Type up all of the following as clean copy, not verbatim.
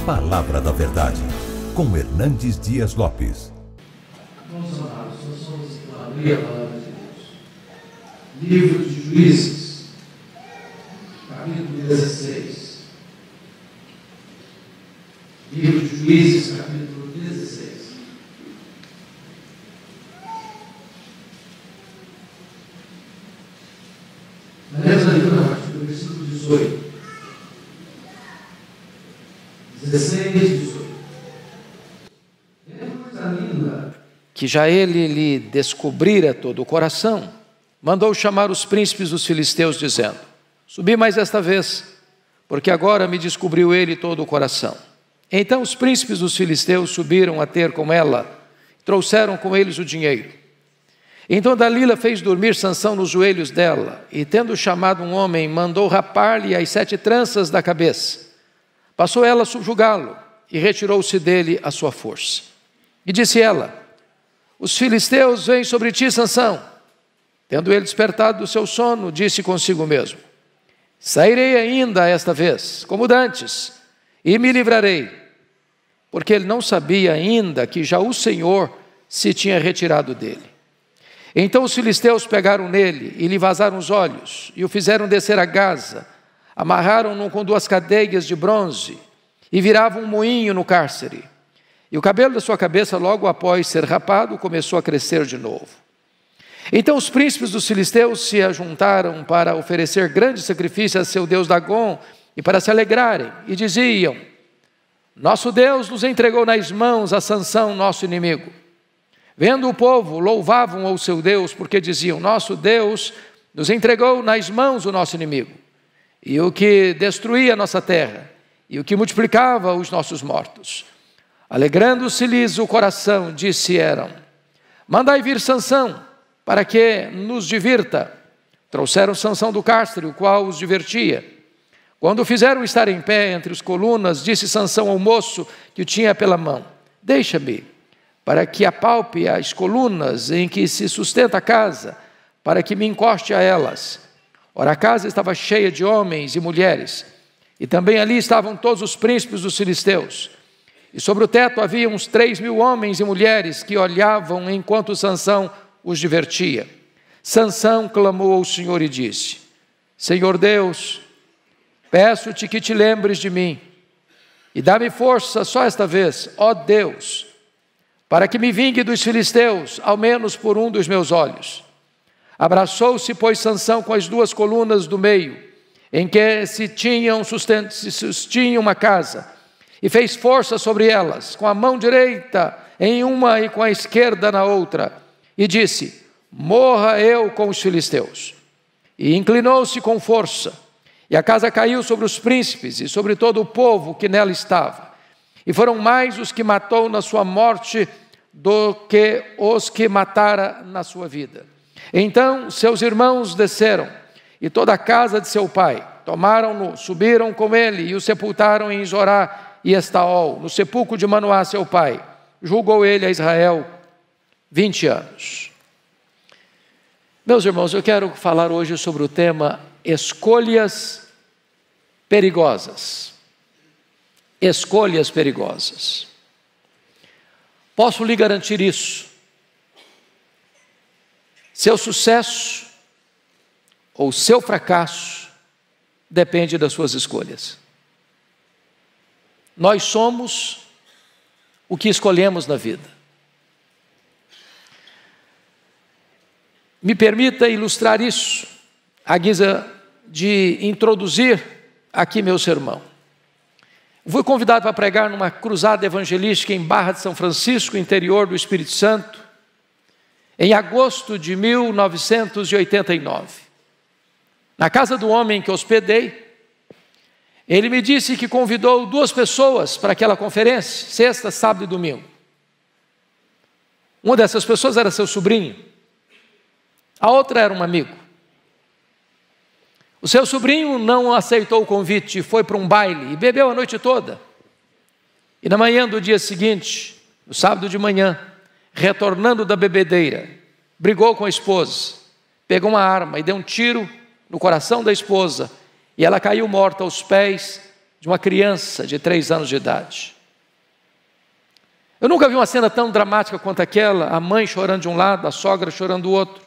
Palavra da Verdade, com Hernandes Dias Lopes. Vamos amados, nós vamos abrir a Palavra de Deus. Livro de Juízes, capítulo 16. Livro de Juízes, capítulo 16. Daremos a leitura a partir do versículo 18. 16, 18. É uma coisa linda que já ele lhe descobrira todo o coração, mandou chamar os príncipes dos filisteus, dizendo: subi mais esta vez, porque agora me descobriu ele todo o coração. Então os príncipes dos filisteus subiram a ter com ela, trouxeram com eles o dinheiro. Então Dalila fez dormir Sansão nos joelhos dela, e tendo chamado um homem, mandou rapar-lhe as 7 tranças da cabeça. Passou ela a subjugá-lo, e retirou-se dele a sua força. E disse ela: os filisteus vêm sobre ti, Sansão. Tendo ele despertado do seu sono, disse consigo mesmo: sairei ainda esta vez, como dantes, e me livrarei. Porque ele não sabia ainda que já o Senhor se tinha retirado dele. Então os filisteus pegaram nele e lhe vazaram os olhos, e o fizeram descer a Gaza, amarraram-no com 2 cadeias de bronze, e viravam um moinho no cárcere. E o cabelo da sua cabeça, logo após ser rapado, começou a crescer de novo. Então os príncipes dos filisteus se ajuntaram para oferecer grande sacrifício a seu deus Dagom, e para se alegrarem, e diziam: nosso Deus nos entregou nas mãos a Sansão, nosso inimigo. Vendo o povo, louvavam ao seu Deus, porque diziam: nosso Deus nos entregou nas mãos o nosso inimigo, e o que destruía a nossa terra, e o que multiplicava os nossos mortos. Alegrando-se-lhes o coração, disseram: mandai vir Sansão, para que nos divirta. Trouxeram Sansão do cárcere, o qual os divertia. Quando o fizeram estar em pé entre as colunas, disse Sansão ao moço que o tinha pela mão: deixa-me, para que apalpe as colunas em que se sustenta a casa, para que me encoste a elas. Ora, a casa estava cheia de homens e mulheres, e também ali estavam todos os príncipes dos filisteus. E sobre o teto havia uns 3.000 homens e mulheres que olhavam enquanto Sansão os divertia. Sansão clamou ao Senhor e disse: Senhor Deus, peço-te que te lembres de mim, e dá-me força só esta vez, ó Deus, para que me vingue dos filisteus, ao menos por um dos meus olhos. Abraçou-se, pois, Sansão com as 2 colunas do meio, em que se sustinha uma casa, e fez força sobre elas, com a mão direita em uma e com a esquerda na outra, e disse: morra eu com os filisteus. E inclinou-se com força, e a casa caiu sobre os príncipes e sobre todo o povo que nela estava. E foram mais os que matou na sua morte do que os que matara na sua vida. Então seus irmãos desceram, e toda a casa de seu pai, tomaram-no, subiram com ele e o sepultaram em Zorá e Estaol, no sepulcro de Manoá seu pai. Julgou ele a Israel 20 anos. Meus irmãos, eu quero falar hoje sobre o tema escolhas perigosas. Escolhas perigosas. Posso lhe garantir isso. Seu sucesso ou seu fracasso depende das suas escolhas. Nós somos o que escolhemos na vida. Me permita ilustrar isso à guisa de introduzir aqui meu sermão. Fui convidado para pregar numa cruzada evangelística em Barra de São Francisco, interior do Espírito Santo, em agosto de 1989. Na casa do homem que hospedei, ele me disse que convidou 2 pessoas para aquela conferência, sexta, sábado e domingo. Uma dessas pessoas era seu sobrinho, a outra era um amigo. O seu sobrinho não aceitou o convite e foi para um baile e bebeu a noite toda. E na manhã do dia seguinte, no sábado de manhã, retornando da bebedeira, brigou com a esposa, pegou uma arma e deu um tiro no coração da esposa, e ela caiu morta aos pés de uma criança de 3 anos de idade. Eu nunca vi uma cena tão dramática quanto aquela, a mãe chorando de um lado, a sogra chorando do outro.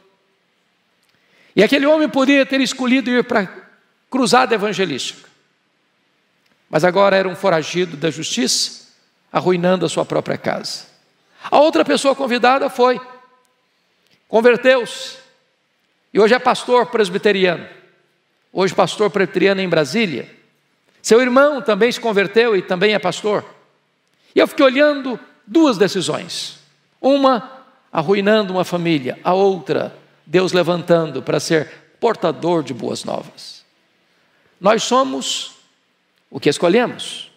E aquele homem poderia ter escolhido ir para a cruzada evangelística, mas agora era um foragido da justiça, arruinando a sua própria casa. A outra pessoa convidada foi, converteu-se, e hoje é pastor presbiteriano, hoje pastor presbiteriano em Brasília. Seu irmão também se converteu e também é pastor. E eu fiquei olhando 2 decisões, uma arruinando uma família, a outra Deus levantando para ser portador de boas novas. Nós somos o que escolhemos.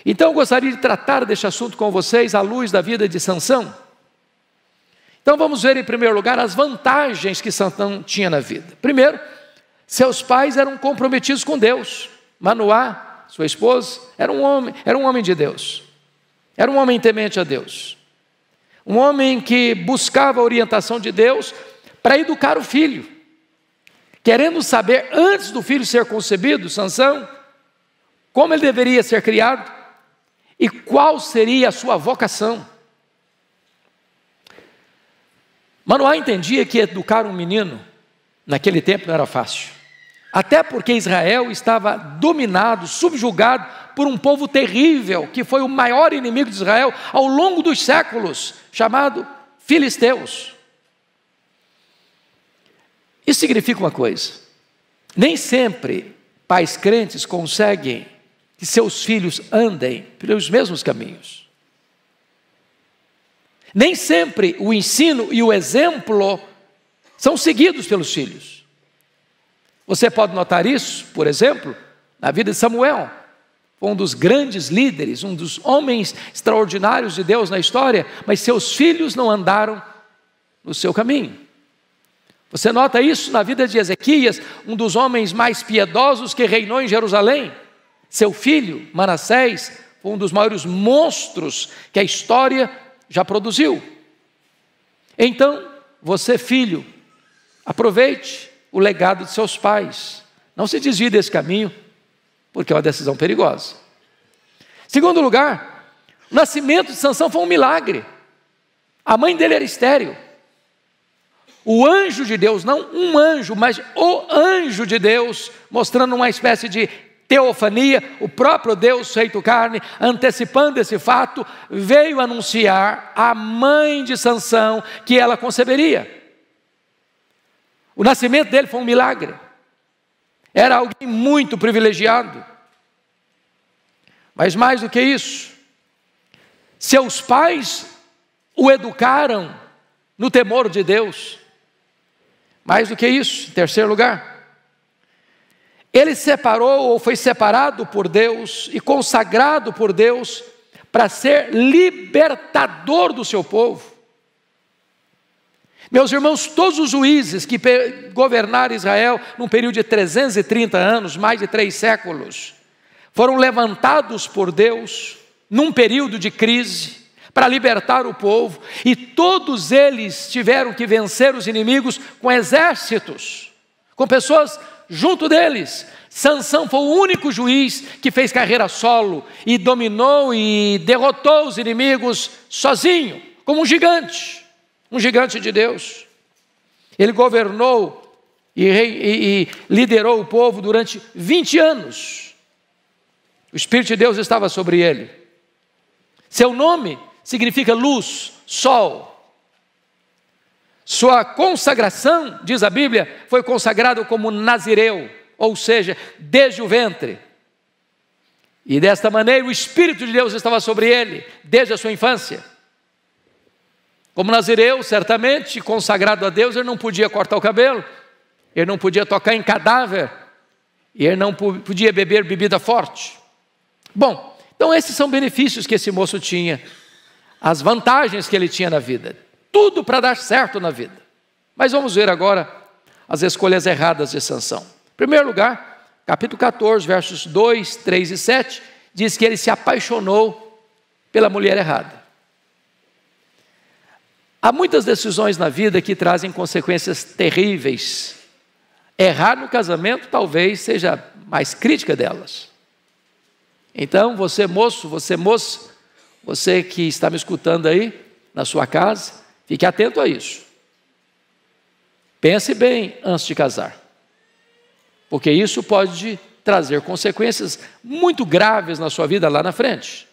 Então eu gostaria de tratar deste assunto com vocês à luz da vida de Sansão. Então vamos ver em primeiro lugar as vantagens que Sansão tinha na vida. Primeiro, seus pais eram comprometidos com Deus. Manoá, sua esposa, era um homem de Deus. Era um homem temente a Deus. Um homem que buscava a orientação de Deus para educar o filho. Querendo saber, antes do filho ser concebido, Sansão, como ele deveria ser criado e qual seria a sua vocação. Manoá entendia que educar um menino naquele tempo não era fácil. Até porque Israel estava dominado, subjugado por um povo terrível, que foi o maior inimigo de Israel ao longo dos séculos, chamado filisteus. Isso significa uma coisa: nem sempre pais crentes conseguem que seus filhos andem pelos mesmos caminhos. Nem sempre o ensino e o exemplo são seguidos pelos filhos. Você pode notar isso, por exemplo, na vida de Samuel. Foi um dos grandes líderes, um dos homens extraordinários de Deus na história, mas seus filhos não andaram no seu caminho. Você nota isso na vida de Ezequias, um dos homens mais piedosos que reinou em Jerusalém. Seu filho, Manassés, foi um dos maiores monstros que a história já produziu. Então, você, filho, aproveite o legado de seus pais. Não se desvie desse caminho, porque é uma decisão perigosa. Segundo lugar, o nascimento de Sansão foi um milagre. A mãe dele era estéril. O anjo de Deus, não um anjo, mas o anjo de Deus, mostrando uma espécie de teofania, o próprio Deus feito carne, antecipando esse fato, veio anunciar à mãe de Sansão que ela conceberia. O nascimento dele foi um milagre. Era alguém muito privilegiado. Mas mais do que isso, seus pais o educaram no temor de Deus. Mais do que isso, em terceiro lugar, ele separou ou foi separado por Deus e consagrado por Deus para ser libertador do seu povo. Meus irmãos, todos os juízes que governaram Israel num período de 330 anos, mais de 3 séculos, foram levantados por Deus num período de crise para libertar o povo, e todos eles tiveram que vencer os inimigos com exércitos, com pessoas junto deles. Sansão foi o único juiz que fez carreira solo e dominou e derrotou os inimigos sozinho, como um gigante de Deus. Ele governou e liderou o povo durante 20 anos. O Espírito de Deus estava sobre ele. Seu nome significa luz, sol. Sua consagração, diz a Bíblia, foi consagrado como nazireu, ou seja, desde o ventre. E desta maneira o Espírito de Deus estava sobre ele, desde a sua infância. Como nazireu, certamente, consagrado a Deus, ele não podia cortar o cabelo, ele não podia tocar em cadáver, e ele não podia beber bebida forte. Bom, então esses são benefícios que esse moço tinha, as vantagens que ele tinha na vida, tudo para dar certo na vida. Mas vamos ver agora as escolhas erradas de Sansão. Em primeiro lugar, capítulo 14, versos 2, 3 e 7, diz que ele se apaixonou pela mulher errada. Há muitas decisões na vida que trazem consequências terríveis. Errar no casamento talvez seja a mais crítica delas. Então, você moço, você moça, você que está me escutando aí, na sua casa, fique atento a isso. Pense bem antes de casar, porque isso pode trazer consequências muito graves na sua vida lá na frente.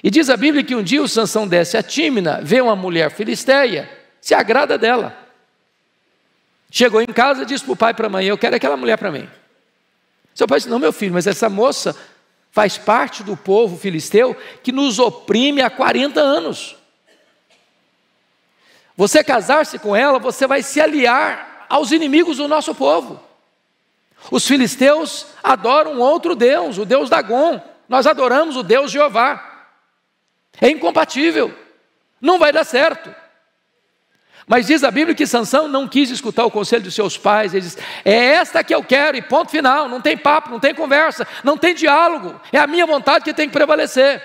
E diz a Bíblia que um dia o Sansão desce a Tímina, vê uma mulher filisteia, se agrada dela. Chegou em casa e disse para o pai e para a mãe: eu quero aquela mulher para mim. Seu pai disse: não, meu filho, mas essa moça faz parte do povo filisteu que nos oprime há 40 anos. Você casar-se com ela, você vai se aliar aos inimigos do nosso povo. Os filisteus adoram outro Deus, o Deus Dagom. Nós adoramos o Deus Jeová. É incompatível, não vai dar certo. Mas diz a Bíblia que Sansão não quis escutar o conselho dos seus pais. Ele diz: é esta que eu quero, e ponto final. Não tem papo, não tem conversa, não tem diálogo. É a minha vontade que tem que prevalecer.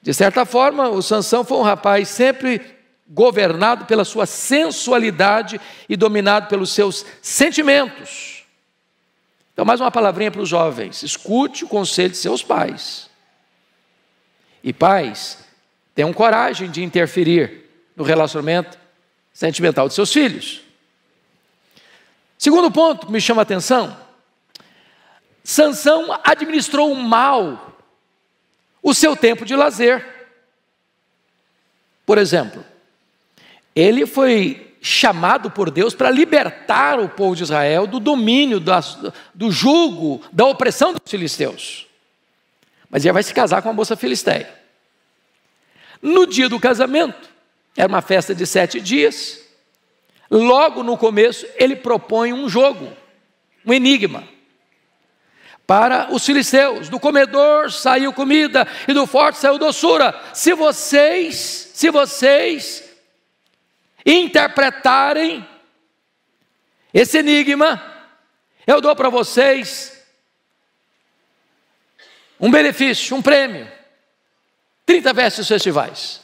De certa forma, o Sansão foi um rapaz sempre governado pela sua sensualidade e dominado pelos seus sentimentos. Então, mais uma palavrinha para os jovens: escute o conselho de seus pais. E pais, tenham coragem de interferir no relacionamento sentimental de seus filhos. Segundo ponto que me chama a atenção: Sansão administrou mal o seu tempo de lazer. Por exemplo, ele foi chamado por Deus para libertar o povo de Israel do domínio, do jugo, da opressão dos filisteus. Mas ele vai se casar com uma moça filisteia. No dia do casamento, era uma festa de 7 dias, logo no começo ele propõe um jogo, um enigma, para os filisteus: do comedor saiu comida e do forte saiu doçura. Se vocês interpretarem esse enigma, eu dou para vocês um benefício, um prêmio: 30 vestes festivais.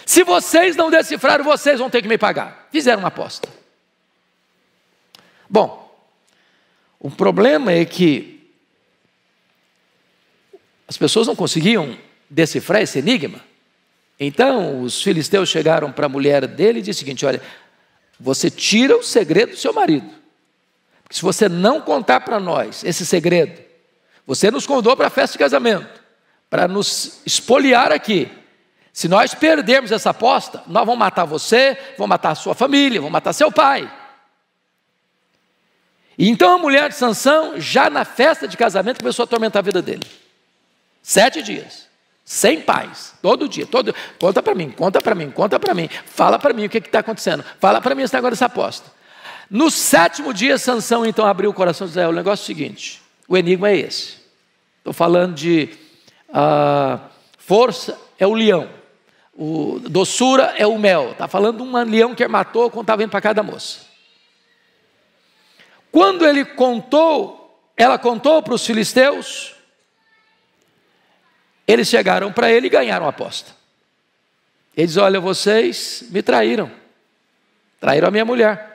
Se vocês não decifrarem, vocês vão ter que me pagar. Fizeram uma aposta. Bom, o problema é que as pessoas não conseguiam decifrar esse enigma. Então os filisteus chegaram para a mulher dele e disseram o seguinte: olha, você tira o segredo do seu marido, porque se você não contar para nós esse segredo, você nos convidou para a festa de casamento, para nos espoliar aqui. Se nós perdermos essa aposta, nós vamos matar você, vamos matar a sua família, vamos matar seu pai. E então a mulher de Sansão, já na festa de casamento, começou a atormentar a vida dele. 7 dias, sem paz, todo dia, conta para mim, fala para mim o que está acontecendo, fala para mim esse negócio dessa aposta. No 7º dia, Sansão então abriu o coração de Israel. O negócio é o seguinte: o enigma é esse. Estou falando de força é o leão, doçura é o mel. Está falando de um leão que ele matou quando estava indo para casa da moça. Quando ela contou para os filisteus, eles chegaram para ele e ganharam a aposta. Ele diz: olha, vocês me traíram a minha mulher.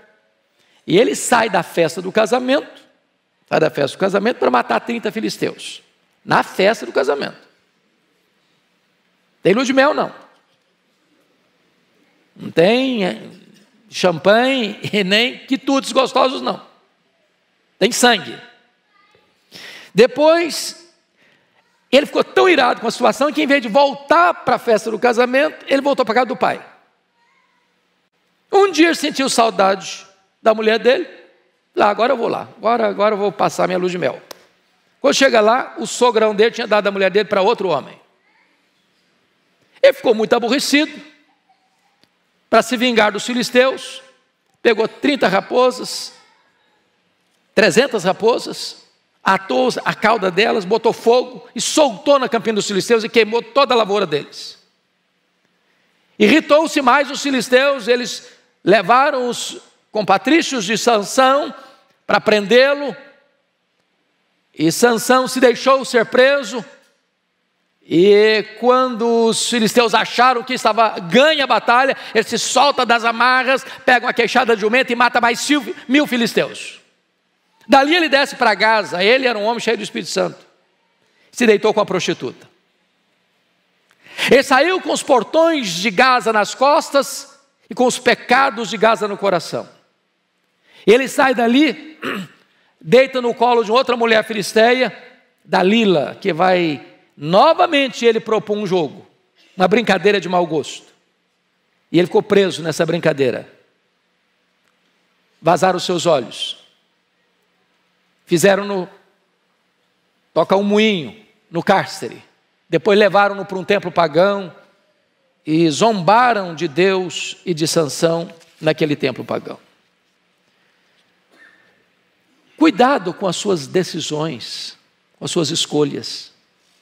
E ele sai da festa do casamento para matar 30 filisteus, na festa do casamento. Tem lua de mel não tem champanhe e nem quitutes gostosos não, tem sangue. Depois ele ficou tão irado com a situação que, em vez de voltar para a festa do casamento, ele voltou para a casa do pai. Um dia ele sentiu saudade da mulher dele. Agora eu vou lá, agora eu vou passar minha lua de mel. Quando chega lá, o sogrão dele tinha dado a mulher dele para outro homem. Ele ficou muito aborrecido. Para se vingar dos filisteus, pegou 30 raposas, 300 raposas, atou a cauda delas, botou fogo e soltou na campina dos filisteus e queimou toda a lavoura deles. Irritou-se mais os filisteus. Eles levaram os compatrícios de Sansão para prendê-lo, e Sansão se deixou ser preso. E quando os filisteus acharam que estava ganha a batalha, ele se solta das amarras, pega uma queixada de jumento e mata mais 1000 filisteus. Dali ele desce para Gaza. Ele era um homem cheio do Espírito Santo. Se deitou com a prostituta. Ele saiu com os portões de Gaza nas costas e com os pecados de Gaza no coração. Ele sai dali, deita no colo de outra mulher filisteia, Dalila, que vai novamente ele propor um jogo, uma brincadeira de mau gosto. E ele ficou preso nessa brincadeira. Vazaram os seus olhos. Fizeram-no tocar um moinho no cárcere. Depois levaram-no para um templo pagão e zombaram de Deus e de Sansão naquele templo pagão. Cuidado com as suas decisões, com as suas escolhas.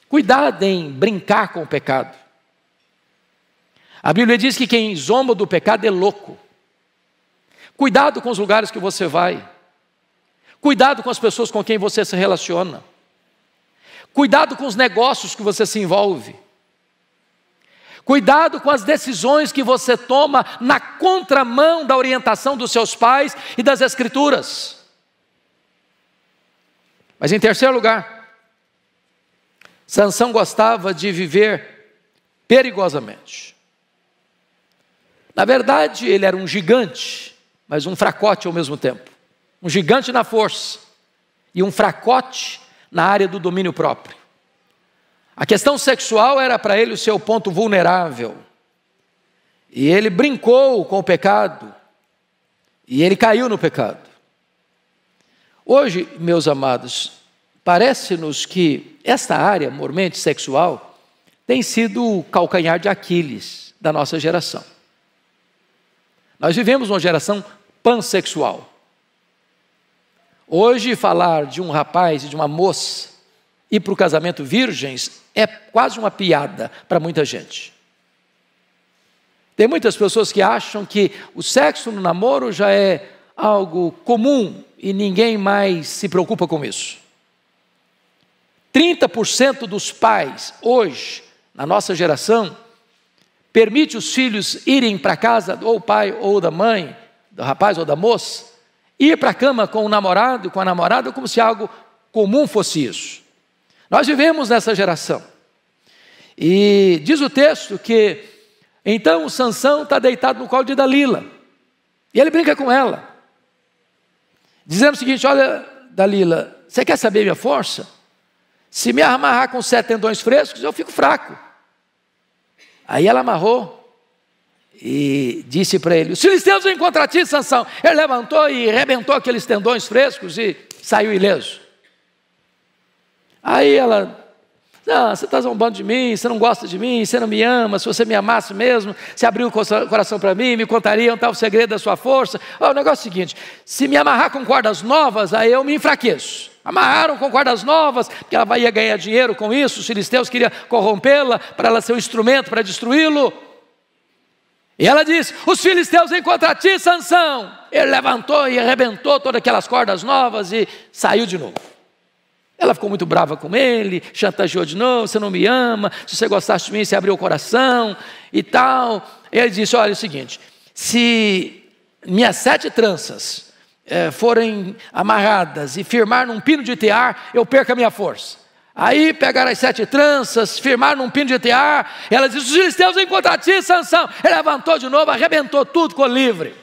Cuidado em brincar com o pecado. A Bíblia diz que quem zomba do pecado é louco. Cuidado com os lugares que você vai. Cuidado com as pessoas com quem você se relaciona. Cuidado com os negócios que você se envolve. Cuidado com as decisões que você toma na contramão da orientação dos seus pais e das Escrituras. Mas em terceiro lugar, Sansão gostava de viver perigosamente. Na verdade, ele era um gigante, mas um fracote ao mesmo tempo. Um gigante na força e um fracote na área do domínio próprio. A questão sexual era para ele o seu ponto vulnerável. E ele brincou com o pecado. E ele caiu no pecado. Hoje, meus amados, parece-nos que esta área, mormente sexual, tem sido o calcanhar de Aquiles da nossa geração. Nós vivemos uma geração pansexual. Hoje, falar de um rapaz e de uma moça ir para o casamento virgens é quase uma piada para muita gente. Tem muitas pessoas que acham que o sexo no namoro já é algo comum e ninguém mais se preocupa com isso. 30% dos pais hoje, na nossa geração, permite os filhos irem para casa, ou o pai ou da mãe, do rapaz ou da moça, ir para a cama com o namorado e com a namorada como se algo comum fosse isso. Nós vivemos nessa geração. E diz o texto que então o Sansão está deitado no colo de Dalila. E ele brinca com ela, dizendo o seguinte: olha, Dalila, você quer saber minha força? Se me amarrar com 7 tendões frescos, eu fico fraco. Aí ela amarrou e disse para ele: os filisteus vêm contra ti, Sansão. Ele levantou e arrebentou aqueles tendões frescos e saiu ileso. Aí ela: não, você está zombando de mim, você não gosta de mim, você não me ama. Se você me amasse mesmo, você abriu o coração para mim, me contaria onde está o segredo da sua força. O negócio é o seguinte: se me amarrar com cordas novas, aí eu me enfraqueço. Amarraram com cordas novas, porque ela ia ganhar dinheiro com isso. Os filisteus queriam corrompê-la para ela ser um instrumento para destruí-lo. E ela disse: os filisteus vêm contra ti, Sansão. Ele levantou e arrebentou todas aquelas cordas novas e saiu de novo. Ela ficou muito brava com ele, chantageou de novo: você não me ama, se você gostasse de mim, você abriu o coração e tal. Ele disse: olha, é o seguinte, se minhas 7 tranças forem amarradas e firmar num pino de tear, eu perco a minha força. Aí pegaram as 7 tranças, firmaram num pino de tear. Ela disse: os filisteus vêm contra ti, Sansão. Ele levantou de novo, arrebentou tudo, ficou livre.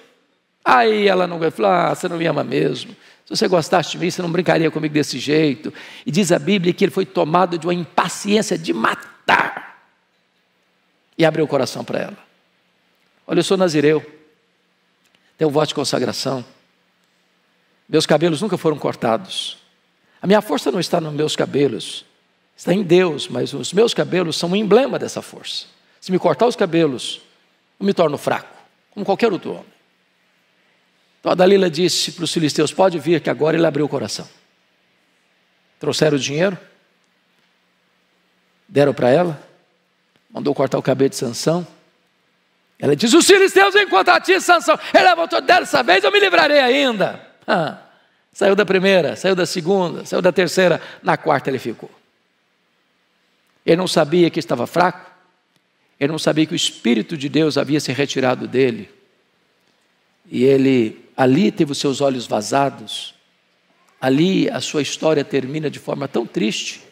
Aí ela não falou: ah, você não me ama mesmo. Se você gostasse de mim, você não brincaria comigo desse jeito. E diz a Bíblia que ele foi tomado de uma impaciência de matar. E abriu o coração para ela. Olha, eu sou nazireu, tenho voto de consagração. Meus cabelos nunca foram cortados. A minha força não está nos meus cabelos, está em Deus, mas os meus cabelos são um emblema dessa força. Se me cortar os cabelos, eu me torno fraco, como qualquer outro homem. Então a Dalila disse para os filisteus: pode vir, que agora ele abriu o coração. Trouxeram o dinheiro, deram para ela, mandou cortar o cabelo de Sansão. Ela disse: os filisteus vêm contra ti, Sansão. Ele levantou: dessa vez eu me livrarei ainda. Saiu da primeira, saiu da segunda, saiu da terceira, na quarta ele ficou. Ele não sabia que estava fraco, ele não sabia que o Espírito de Deus havia se retirado dele. E ele ali teve os seus olhos vazados, ali a sua história termina de forma tão triste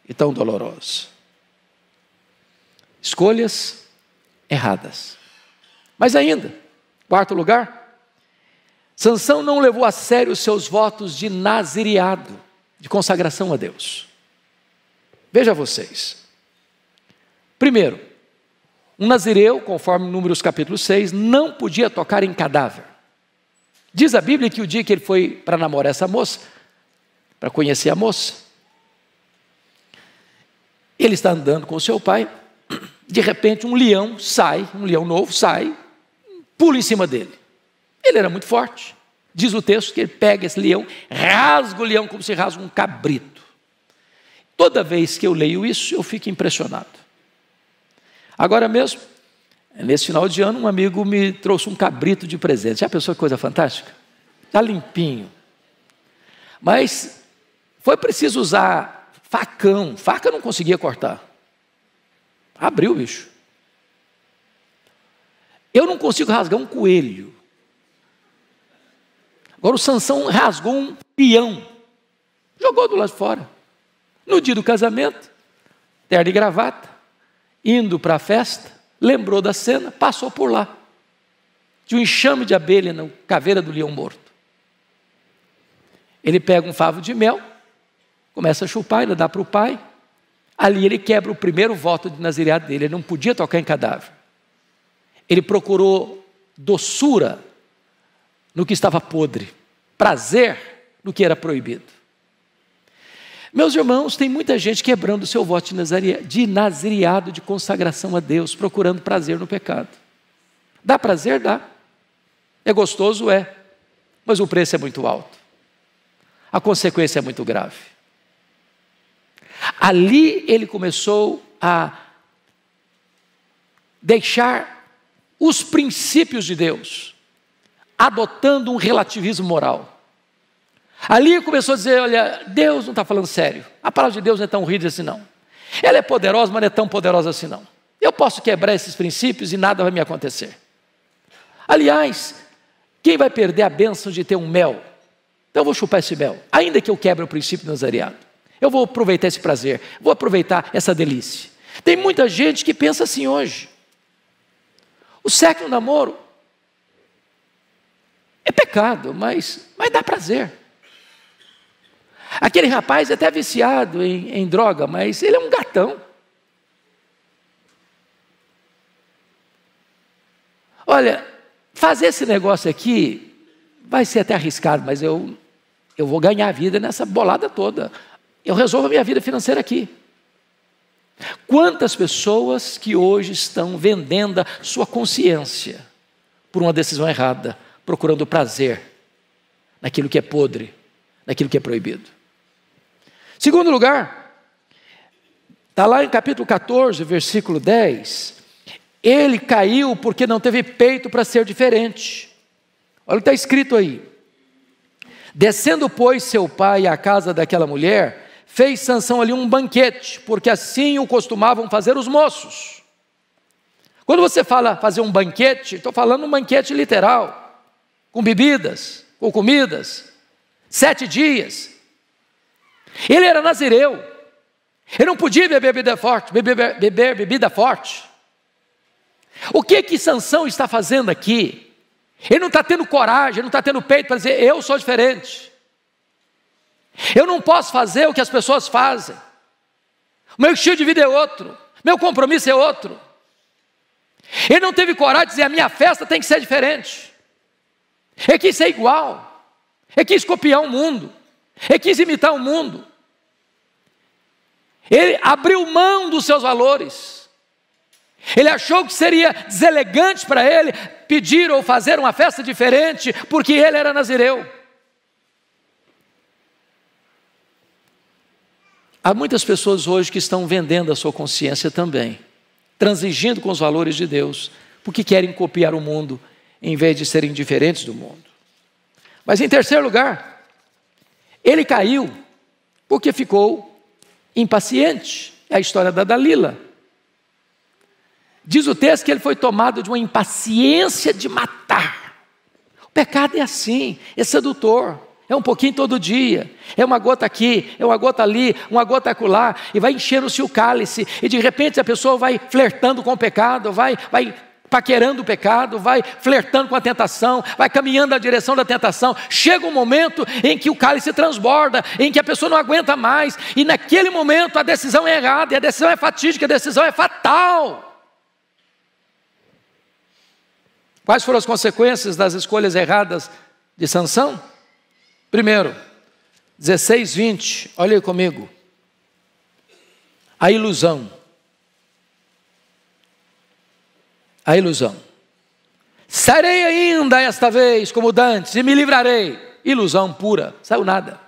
e tão dolorosa. Escolhas erradas. Mas ainda, quarto lugar, Sansão não levou a sério os seus votos de nazireado, de consagração a Deus. Veja vocês. Primeiro, um nazireu, conforme Números capítulo 6, não podia tocar em cadáver. Diz a Bíblia que o dia que ele foi para namorar essa moça, para conhecer a moça, ele está andando com o seu pai, de repente um leão novo sai, pula em cima dele. Ele era muito forte. Diz o texto que ele pega esse leão, rasga o leão como se rasga um cabrito. Toda vez que eu leio isso, eu fico impressionado. Agora mesmo, nesse final de ano, um amigo me trouxe um cabrito de presente. Já pensou que coisa fantástica? Está limpinho. Mas foi preciso usar facão. Faca eu não conseguia cortar. Abriu o bicho. Eu não consigo rasgar um coelho. Agora o Sansão rasgou um peão. Jogou do lado de fora. No dia do casamento, terno e gravata, indo para a festa, lembrou da cena, passou por lá. Tinha um enxame de abelha na caveira do leão morto. Ele pega um favo de mel, começa a chupar, ele dá para o pai. Ali ele quebra o primeiro voto de nazireado dele, ele não podia tocar em cadáver. Ele procurou doçura no que estava podre, prazer no que era proibido. Meus irmãos, tem muita gente quebrando o seu voto de nazireado, de consagração a Deus, procurando prazer no pecado. Dá prazer? Dá. É gostoso? É. Mas o preço é muito alto. A consequência é muito grave. Ali ele começou a deixar os princípios de Deus, adotando um relativismo moral. Ali ele começou a dizer, olha, Deus não está falando sério. A palavra de Deus não é tão rígida assim não. Ela é poderosa, mas não é tão poderosa assim não. Eu posso quebrar esses princípios e nada vai me acontecer. Aliás, quem vai perder a bênção de ter um mel? Então eu vou chupar esse mel, ainda que eu quebre o princípio do nazareado. Eu vou aproveitar esse prazer, vou aproveitar essa delícia. Tem muita gente que pensa assim hoje. O sexo no namoro é pecado, mas dá prazer. Aquele rapaz é até viciado em droga, mas ele é um gatão. Olha, fazer esse negócio aqui vai ser até arriscado, mas eu vou ganhar a vida nessa bolada toda. Eu resolvo a minha vida financeira aqui. Quantas pessoas que hoje estão vendendo a sua consciência por uma decisão errada, procurando prazer naquilo que é podre, naquilo que é proibido. Segundo lugar, está lá em capítulo 14, versículo 10, ele caiu porque não teve peito para ser diferente. Olha o que está escrito aí. Descendo, pois, seu pai à casa daquela mulher, fez Sansão ali um banquete, porque assim o costumavam fazer os moços. Quando você fala fazer um banquete, estou falando um banquete literal, com bebidas, com comidas, 7 dias. Ele era nazireu, ele não podia beber bebida forte, beber bebida forte. O que Sansão está fazendo aqui? Ele não está tendo coragem, ele não está tendo peito para dizer, eu sou diferente. Eu não posso fazer o que as pessoas fazem. O meu estilo de vida é outro, meu compromisso é outro. Ele não teve coragem de dizer, a minha festa tem que ser diferente. Ele quis ser igual, ele quis copiar o mundo, ele quis imitar o mundo. Ele abriu mão dos seus valores. Ele achou que seria deselegante para ele pedir ou fazer uma festa diferente, porque ele era nazireu. Há muitas pessoas hoje que estão vendendo a sua consciência também, transigindo com os valores de Deus, porque querem copiar o mundo, em vez de serem diferentes do mundo. Mas em terceiro lugar, ele caiu porque ficou impaciente. É a história da Dalila. Diz o texto que ele foi tomado de uma impaciência de matar. O pecado é assim, é sedutor, É um pouquinho todo dia, é uma gota aqui, é uma gota ali, uma gota acolá, e vai enchendo-se o cálice, e de repente a pessoa vai flertando com o pecado, vai paquerando o pecado, vai flertando com a tentação, vai caminhando na direção da tentação. Chega um momento em que o cálice transborda, em que a pessoa não aguenta mais, e naquele momento a decisão é errada, e a decisão é fatídica, a decisão é fatal. Quais foram as consequências das escolhas erradas de Sansão? Primeiro, 16:20, olha aí comigo. A ilusão. A ilusão. Sarei ainda esta vez como dantes e me livrarei. Ilusão pura, saiu nada.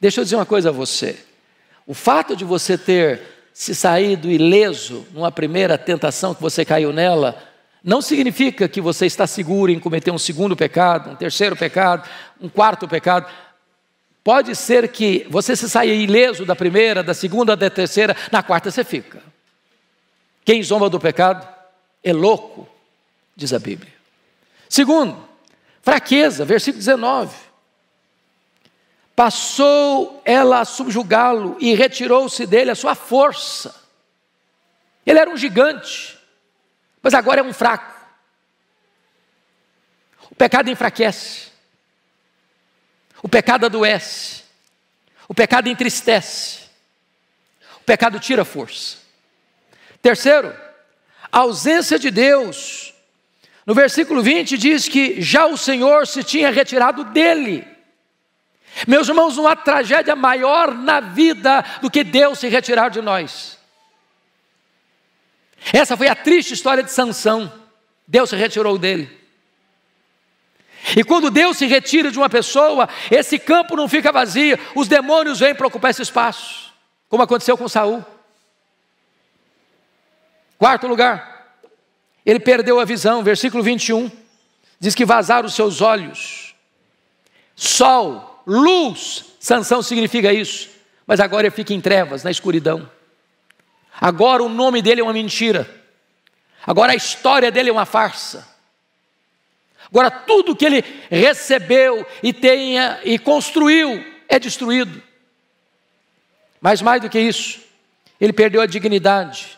Deixa eu dizer uma coisa a você. O fato de você ter se saído ileso numa primeira tentação que você caiu nela, não significa que você está seguro em cometer um segundo pecado, um terceiro pecado, um quarto pecado. Pode ser que você se saia ileso da primeira, da segunda, da terceira, na quarta você fica. Quem zomba do pecado é louco, diz a Bíblia. Segundo, fraqueza, versículo 19. Passou ela a subjugá-lo e retirou-se dele a sua força. Ele era um gigante, mas agora é um fraco. O pecado enfraquece. O pecado adoece. O pecado entristece. O pecado tira força. Terceiro, a ausência de Deus. No versículo 20 diz que já o Senhor se tinha retirado dele. Meus irmãos, não há tragédia maior na vida do que Deus se retirar de nós. Essa foi a triste história de Sansão. Deus se retirou dele. E quando Deus se retira de uma pessoa, esse campo não fica vazio, os demônios vêm para ocupar esse espaço, como aconteceu com Saul. Quarto lugar, ele perdeu a visão, versículo 21, diz que vazaram os seus olhos. Sol, luz, Sansão significa isso, mas agora ele fica em trevas, na escuridão. Agora o nome dele é uma mentira. Agora a história dele é uma farsa. Agora tudo que ele recebeu e construiu é destruído. Mas mais do que isso, ele perdeu a dignidade.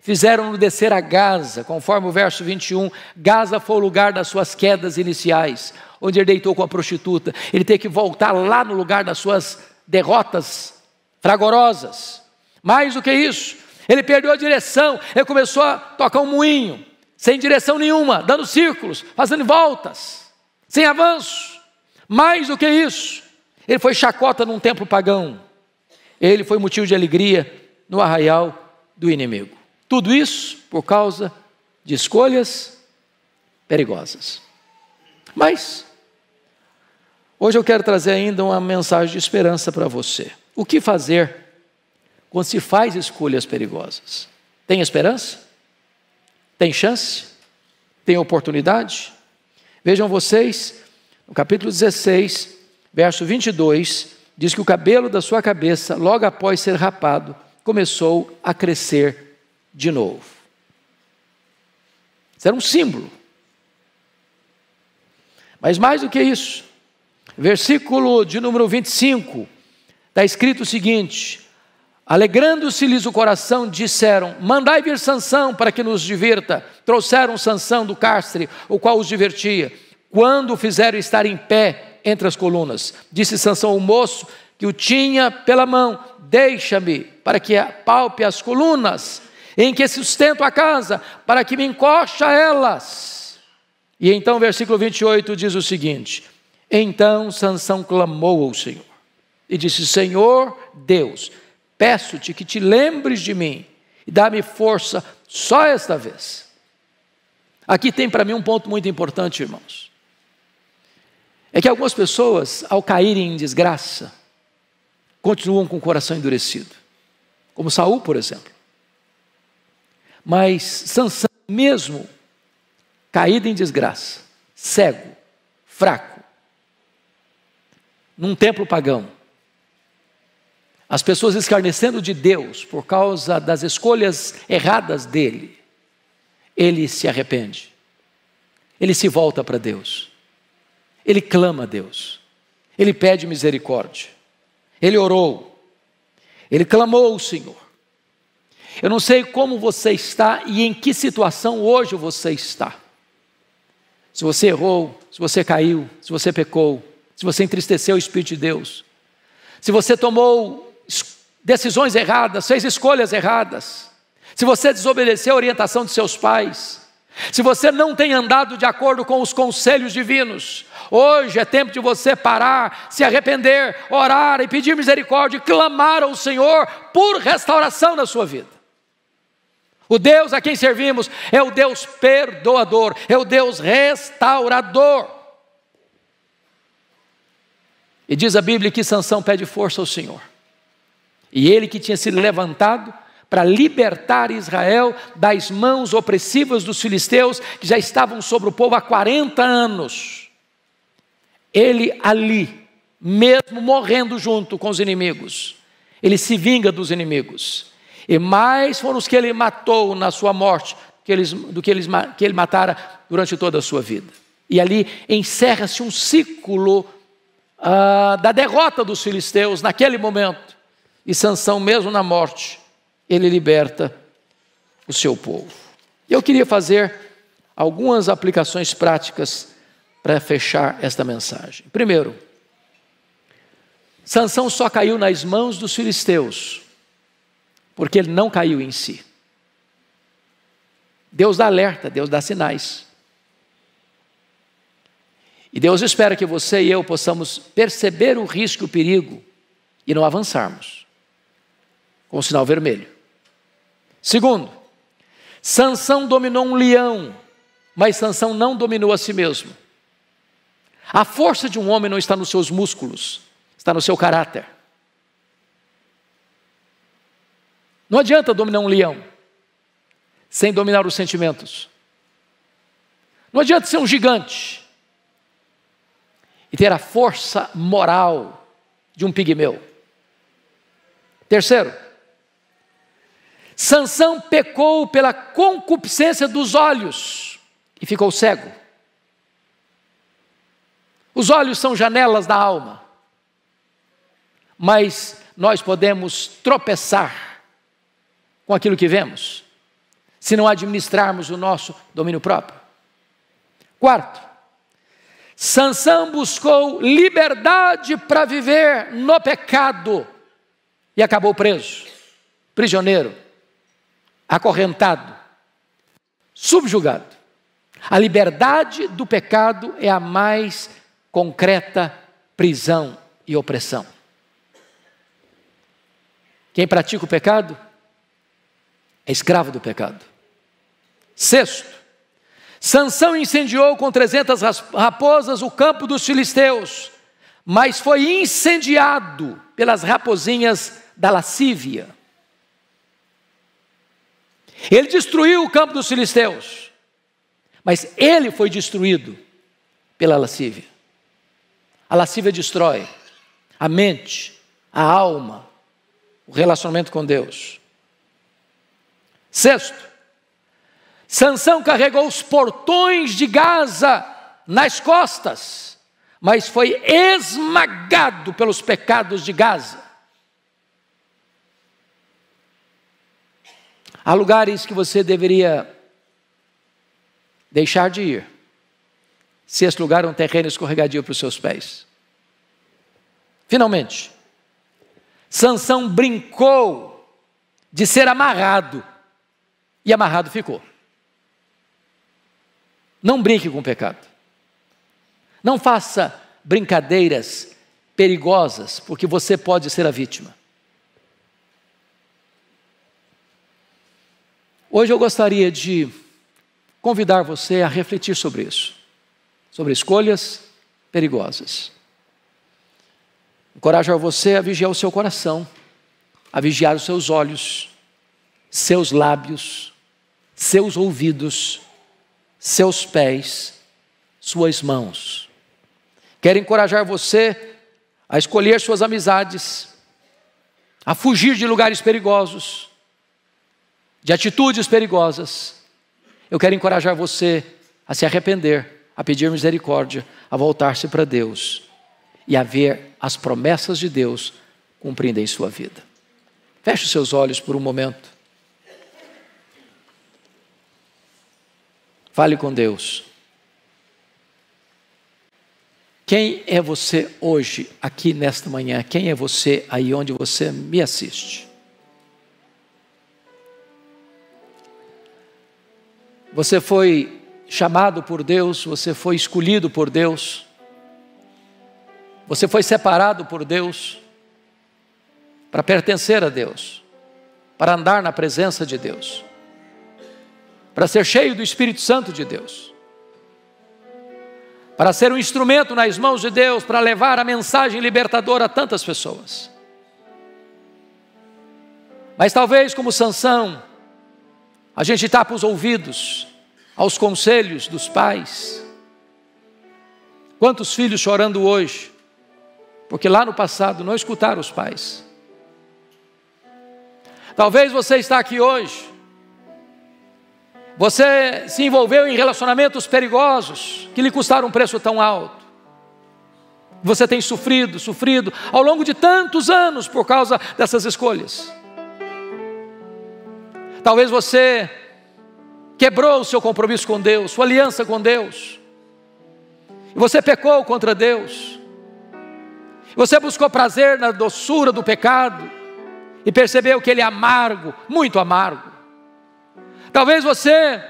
Fizeram-no descer a Gaza, conforme o verso 21. Gaza foi o lugar das suas quedas iniciais, onde ele deitou com a prostituta. Ele teve que voltar lá no lugar das suas derrotas fragorosas. Mais do que isso, ele perdeu a direção, ele começou a tocar um moinho, sem direção nenhuma, dando círculos, fazendo voltas, sem avanço. Mais do que isso, ele foi chacota num templo pagão. Ele foi motivo de alegria no arraial do inimigo. Tudo isso por causa de escolhas perigosas. Mas, hoje eu quero trazer ainda uma mensagem de esperança para você. O que fazer quando se faz escolhas perigosas? Tem esperança? Tem chance? Tem oportunidade? Vejam vocês, no capítulo 16, verso 22, diz que o cabelo da sua cabeça, logo após ser rapado, começou a crescer de novo. Isso era um símbolo. Mas mais do que isso, versículo de número 25, está escrito o seguinte: alegrando-se-lhes o coração, disseram: mandai vir Sansão para que nos divirta. Trouxeram Sansão do cárcere, o qual os divertia. Quando o fizeram estar em pé entre as colunas, disse Sansão ao moço que o tinha pela mão: deixa-me para que apalpe as colunas em que sustento a casa, para que me encoste a elas. E então o versículo 28 diz o seguinte: então Sansão clamou ao Senhor e disse: Senhor Deus, peço-te que te lembres de mim e dá-me força só esta vez. Aqui tem para mim um ponto muito importante, irmãos. É que algumas pessoas, ao caírem em desgraça, continuam com o coração endurecido, como Saul, por exemplo. Mas Sansão, mesmo caído em desgraça, cego, fraco, num templo pagão, as pessoas escarnecendo de Deus por causa das escolhas erradas dele, ele se arrepende, ele se volta para Deus, ele clama a Deus, ele pede misericórdia. Ele orou, ele clamou ao Senhor. Eu não sei como você está e em que situação hoje você está. Se você errou, se você caiu, se você pecou, se você entristeceu o Espírito de Deus, se você tomou decisões erradas, fez escolhas erradas, se você desobedeceu a orientação de seus pais, se você não tem andado de acordo com os conselhos divinos, hoje é tempo de você parar, se arrepender, orar e pedir misericórdia e clamar ao Senhor por restauração na sua vida. O Deus a quem servimos é o Deus perdoador, é o Deus restaurador. E diz a Bíblia que Sansão pede força ao Senhor. E ele que tinha sido levantado para libertar Israel das mãos opressivas dos filisteus, que já estavam sobre o povo há 40 anos. Ele ali, mesmo morrendo junto com os inimigos, ele se vinga dos inimigos. E mais foram os que ele matou na sua morte, do que ele matara durante toda a sua vida. E ali encerra-se um ciclo da derrota dos filisteus naquele momento. E Sansão, mesmo na morte, ele liberta o seu povo. Eu queria fazer algumas aplicações práticas para fechar esta mensagem. Primeiro, Sansão só caiu nas mãos dos filisteus porque ele não caiu em si. Deus dá alerta, Deus dá sinais. E Deus espera que você e eu possamos perceber o risco e o perigo e não avançarmos com o sinal vermelho. Segundo, Sansão dominou um leão, mas Sansão não dominou a si mesmo. A força de um homem não está nos seus músculos, está no seu caráter. Não adianta dominar um leão sem dominar os sentimentos. Não adianta ser um gigante e ter a força moral de um pigmeu. Terceiro, Sansão pecou pela concupiscência dos olhos e ficou cego. Os olhos são janelas da alma, mas nós podemos tropeçar com aquilo que vemos, se não administrarmos o nosso domínio próprio. Quarto, Sansão buscou liberdade para viver no pecado e acabou preso, prisioneiro, acorrentado, subjugado. A liberdade do pecado é a mais concreta prisão e opressão. Quem pratica o pecado é escravo do pecado. Sexto, Sansão incendiou com 300 raposas o campo dos filisteus, mas foi incendiado pelas raposinhas da lascívia. Ele destruiu o campo dos filisteus, mas ele foi destruído pela lascívia. A lascívia destrói a mente, a alma, o relacionamento com Deus. Sexto, Sansão carregou os portões de Gaza nas costas, mas foi esmagado pelos pecados de Gaza. Há lugares que você deveria deixar de ir, se esse lugar é um terreno escorregadio para os seus pés. Finalmente, Sansão brincou de ser amarrado, e amarrado ficou. Não brinque com o pecado. Não faça brincadeiras perigosas, porque você pode ser a vítima. Hoje eu gostaria de convidar você a refletir sobre isso, sobre escolhas perigosas. Encorajar você a vigiar o seu coração, a vigiar os seus olhos, seus lábios, seus ouvidos, seus pés, suas mãos. Quero encorajar você a escolher suas amizades, a fugir de lugares perigosos, de atitudes perigosas. Eu quero encorajar você a se arrepender, a pedir misericórdia, a voltar-se para Deus e a ver as promessas de Deus cumprindo em sua vida. Feche os seus olhos por um momento. Fale com Deus. Quem é você hoje, aqui nesta manhã? Quem é você aí onde você me assiste? Você foi chamado por Deus, você foi escolhido por Deus, você foi separado por Deus para pertencer a Deus, para andar na presença de Deus, para ser cheio do Espírito Santo de Deus, para ser um instrumento nas mãos de Deus, para levar a mensagem libertadora a tantas pessoas. Mas talvez como Sansão, a gente tapa os ouvidos aos conselhos dos pais. Quantos filhos chorando hoje, porque lá no passado não escutaram os pais. Talvez você está aqui hoje, você se envolveu em relacionamentos perigosos, que lhe custaram um preço tão alto. Você tem sofrido ao longo de tantos anos por causa dessas escolhas. Talvez você quebrou o seu compromisso com Deus, sua aliança com Deus. E você pecou contra Deus. Você buscou prazer na doçura do pecado e percebeu que ele é amargo, muito amargo. Talvez você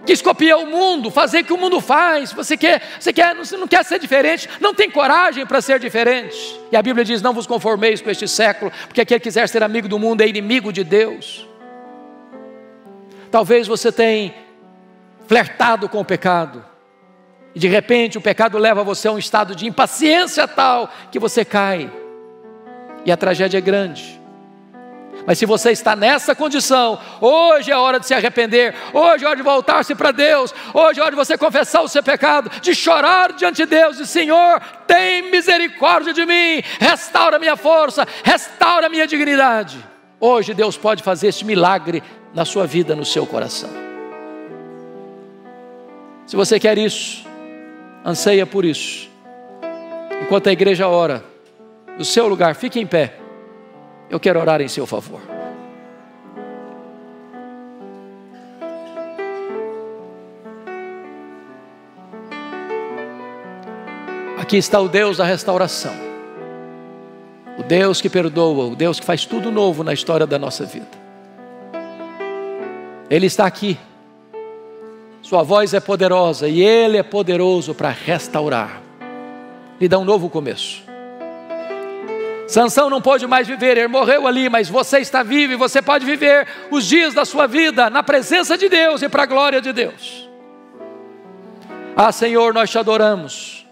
quis copiar o mundo, fazer o que o mundo você não quer ser diferente, não tem coragem para ser diferente. E a Bíblia diz: não vos conformeis com este século, porque aquele que quiser ser amigo do mundo é inimigo de Deus. Talvez você tenha flertado com o pecado, e de repente o pecado leva você a um estado de impaciência tal, que você cai, e a tragédia é grande. Mas se você está nessa condição, hoje é hora de se arrepender, hoje é hora de voltar-se para Deus, hoje é hora de você confessar o seu pecado, de chorar diante de Deus, e Senhor, tem misericórdia de mim, restaura a minha força, restaura a minha dignidade. Hoje Deus pode fazer este milagre na sua vida, no seu coração. Se você quer isso, anseia por isso, enquanto a igreja ora, no seu lugar, fique em pé. Eu quero orar em seu favor. Aqui está o Deus da restauração, o Deus que perdoa, o Deus que faz tudo novo na história da nossa vida. Ele está aqui, sua voz é poderosa e Ele é poderoso para restaurar, lhe dá um novo começo. Sansão não pôde mais viver, ele morreu ali, mas você está vivo e você pode viver os dias da sua vida na presença de Deus e para a glória de Deus. Ah, Senhor, nós te adoramos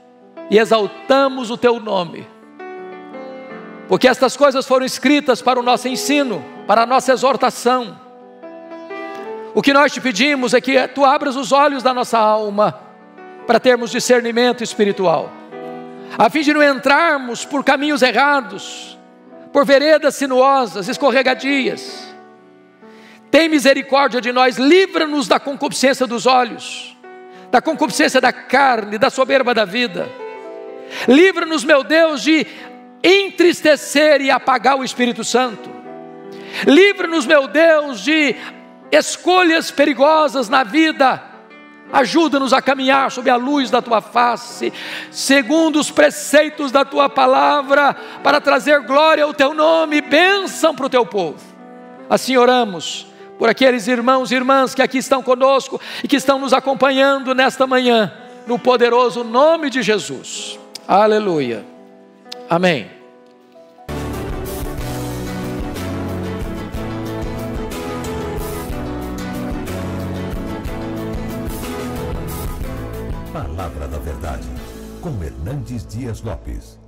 e exaltamos o teu nome, porque estas coisas foram escritas para o nosso ensino, para a nossa exortação. O que nós te pedimos é que tu abras os olhos da nossa alma para termos discernimento espiritual, a fim de não entrarmos por caminhos errados, por veredas sinuosas, escorregadias. Tem misericórdia de nós, livra-nos da concupiscência dos olhos, da concupiscência da carne, da soberba da vida. Livra-nos, meu Deus, de entristecer e apagar o Espírito Santo. Livra-nos, meu Deus, de escolhas perigosas na vida. Ajuda-nos a caminhar sob a luz da tua face, segundo os preceitos da tua palavra, para trazer glória ao teu nome e bênção para o teu povo. Assim oramos por aqueles irmãos e irmãs que aqui estão conosco e que estão nos acompanhando nesta manhã, no poderoso nome de Jesus. Aleluia. Amém. Palavra da Verdade, com Hernandes Dias Lopes.